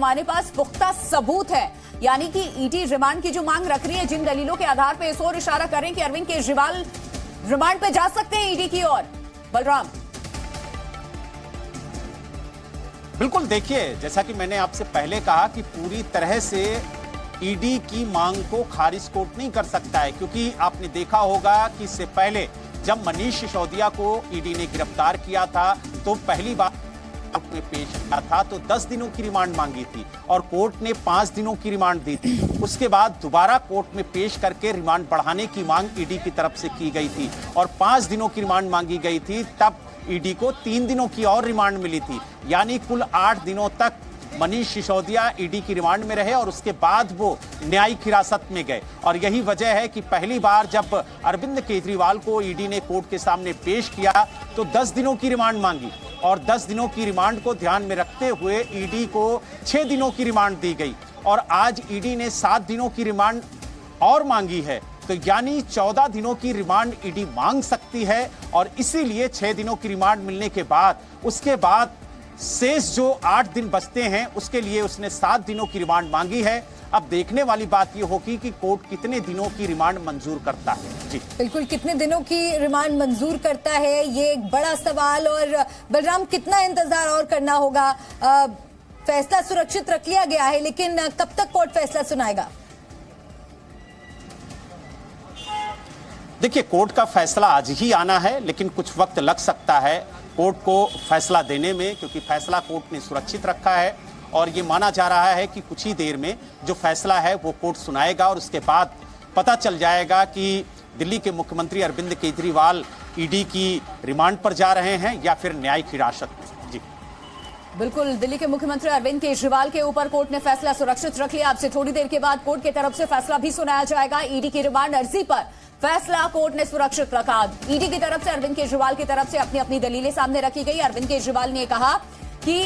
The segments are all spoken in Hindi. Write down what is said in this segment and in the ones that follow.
हमारे पास पुख्ता सबूत है। यानी कि ईडी रिमांड की जो मांग रख रही है, जिन दलीलों के आधार पर इस ओर इशारा कर रहे हैं कि अरविंद केजरीवाल रिमांड पे जा सकते हैं ईडी की ओर। बलराम, बिल्कुल, देखिए, जैसा कि मैंने आपसे पहले कहा कि पूरी तरह से ईडी की मांग को खारिज कोर्ट नहीं कर सकता है, क्योंकि आपने देखा होगा कि इससे पहले जब मनीष सिसोदिया को ईडी ने गिरफ्तार किया था तो पहली बार कोर्ट में पेश किया था तो 10 दिनों की रिमांड मांगी थी और कोर्ट ने 5 दिनों की रिमांड दी थी। उसके बाद दोबारा कोर्ट में पेश करके रिमांड बढ़ाने की मांग ईडी की तरफ से की गई थी और 5 दिनों की रिमांड मांगी गई थी। तब ईडी को 3 दिनों की और रिमांड मिली थी, यानी कुल 8 दिनों तक मनीष सिसोदिया ईडी की रिमांड में रहे और उसके बाद वो न्यायिक हिरासत में गए। और यही वजह है कि पहली बार जब अरविंद केजरीवाल को ईडी ने कोर्ट के सामने पेश किया तो 10 दिनों की रिमांड मांगी और 10 दिनों की रिमांड को ध्यान में रखते हुए ईडी को 6 दिनों की रिमांड दी गई और आज ईडी ने 7 दिनों की रिमांड और मांगी है। तो यानी 14 दिनों की रिमांड ईडी मांग सकती है और इसीलिए 6 दिनों की रिमांड मिलने के बाद उसके बाद शेष जो 8 दिन बचते हैं उसके लिए उसने 7 दिनों की रिमांड मांगी है। अब देखने वाली बात यह होगी कि कोर्ट कितने दिनों की रिमांड मंजूर करता है। जी बिल्कुल, कितने दिनों की रिमांड मंजूर करता है ये एक बड़ा सवाल। और बलराम, कितना इंतजार और करना होगा? फैसला सुरक्षित रख लिया गया है, लेकिन कब तक कोर्ट फैसला सुनाएगा? देखिए, कोर्ट का फैसला आज ही आना है, लेकिन कुछ वक्त लग सकता है कोर्ट को फैसला देने में, क्योंकि फैसला कोर्ट ने सुरक्षित रखा है और ये माना जा रहा है कि कुछ ही देर में जो फैसला है वो कोर्ट सुनाएगा और उसके बाद पता चल जाएगा कि दिल्ली के मुख्यमंत्री अरविंद केजरीवाल ईडी की रिमांड पर जा रहे हैं या फिर न्यायिक हिरासत में। जी बिल्कुल, दिल्ली के मुख्यमंत्री अरविंद केजरीवाल के ऊपर कोर्ट ने फैसला सुरक्षित रख लिया। आपसे थोड़ी देर के बाद कोर्ट की तरफ से फैसला भी सुनाया जाएगा। ईडी की रिमांड अर्जी पर फैसला कोर्ट ने सुरक्षित रखा। ईडी की तरफ से अरविंद केजरीवाल की तरफ से अपनी अपनी दलीलें सामने रखी गई। अरविंद केजरीवाल ने कहा कि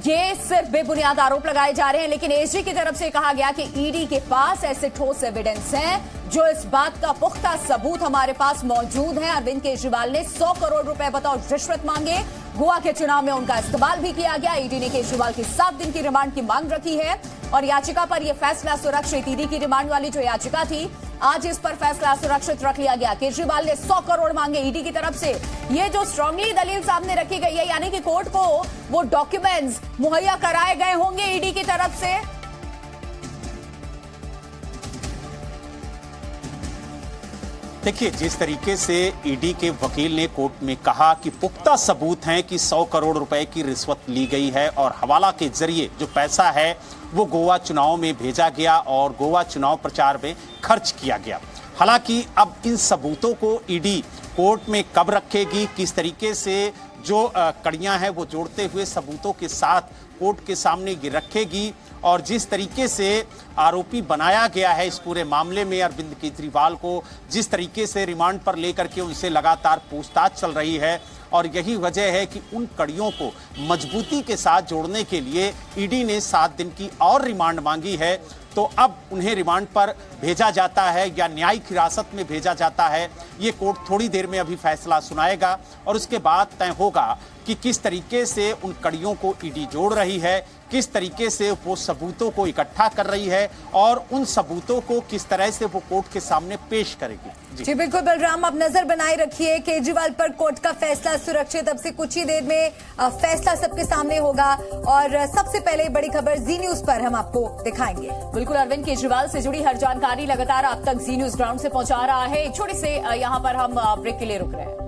ये सिर्फ बेबुनियाद आरोप लगाए जा रहे हैं, लेकिन एसजी की तरफ से कहा गया कि ईडी के पास ऐसे ठोस एविडेंस हैं जो इस बात का पुख्ता सबूत हमारे पास मौजूद है। अरविंद केजरीवाल ने 100 करोड़ रुपए बतौर रिश्वत मांगे। गोवा के चुनाव में उनका इस्तेमाल भी किया गया। ईडी ने केजरीवाल की 7 दिन की रिमांड की मांग रखी है और याचिका पर यह फैसला सुरक्षित, ईडी की रिमांड वाली जो याचिका थी, आज इस पर फैसला सुरक्षित रख लिया गया। केजरीवाल ने 100 करोड़ मांगे ईडी की तरफ से। ये जो स्ट्रांगली दलील सामने रखी गई है, यानी कि कोर्ट को वो डॉक्यूमेंट्स मुहैया कराए गए होंगे ईडी की तरफ से। देखिए, जिस तरीके से ईडी के वकील ने कोर्ट में कहा कि पुख्ता सबूत हैं कि 100 करोड़ रुपए की रिश्वत ली गई है और हवाला के जरिए जो पैसा है वो गोवा चुनाव में भेजा गया और गोवा चुनाव प्रचार में खर्च किया गया। हालांकि अब इन सबूतों को ईडी कोर्ट में कब रखेगी, किस तरीके से जो कड़ियां हैं वो जोड़ते हुए सबूतों के साथ कोर्ट के सामने ये रखेगी और जिस तरीके से आरोपी बनाया गया है इस पूरे मामले में अरविंद केजरीवाल को, जिस तरीके से रिमांड पर लेकर के उनसे लगातार पूछताछ चल रही है और यही वजह है कि उन कड़ियों को मजबूती के साथ जोड़ने के लिए ईडी ने 7 दिन की और रिमांड मांगी है। तो अब उन्हें रिमांड पर भेजा जाता है या न्यायिक हिरासत में भेजा जाता है, ये कोर्ट थोड़ी देर में अभी फैसला सुनाएगा और उसके बाद तय होगा कि किस तरीके से उन कड़ियों को ईडी जोड़ रही है, किस तरीके से वो सबूतों को इकट्ठा कर रही है और उन सबूतों को किस तरह से वो कोर्ट के सामने पेश करेगी। जी बिल्कुल बलराम, अब नजर बनाए रखिए केजरीवाल पर कोर्ट का फैसला सुरक्षित। अब से कुछ ही देर में फैसला सबके सामने होगा और सबसे पहले बड़ी खबर जी न्यूज पर हम आपको दिखाएंगे। बिल्कुल, अरविंद केजरीवाल से जुड़ी हर जानकारी लगातार आप तक जी न्यूज ग्राउंड से पहुंचा रहा है। एक छोटे से यहाँ पर हम ब्रेक के लिए रुक रहे हैं।